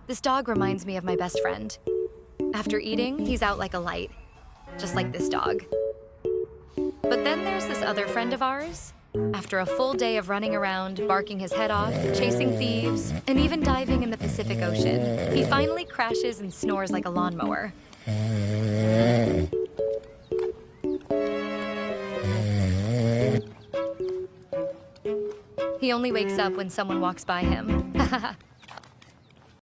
This dog reminds me of my best friend. After eating, he's out like a light, just like this dog. But then there's this other friend of ours. After a full day of running around, barking his head off, chasing thieves, and even diving in the Pacific Ocean, he finally crashes and snores like a lawnmower. He only wakes up when someone walks by him.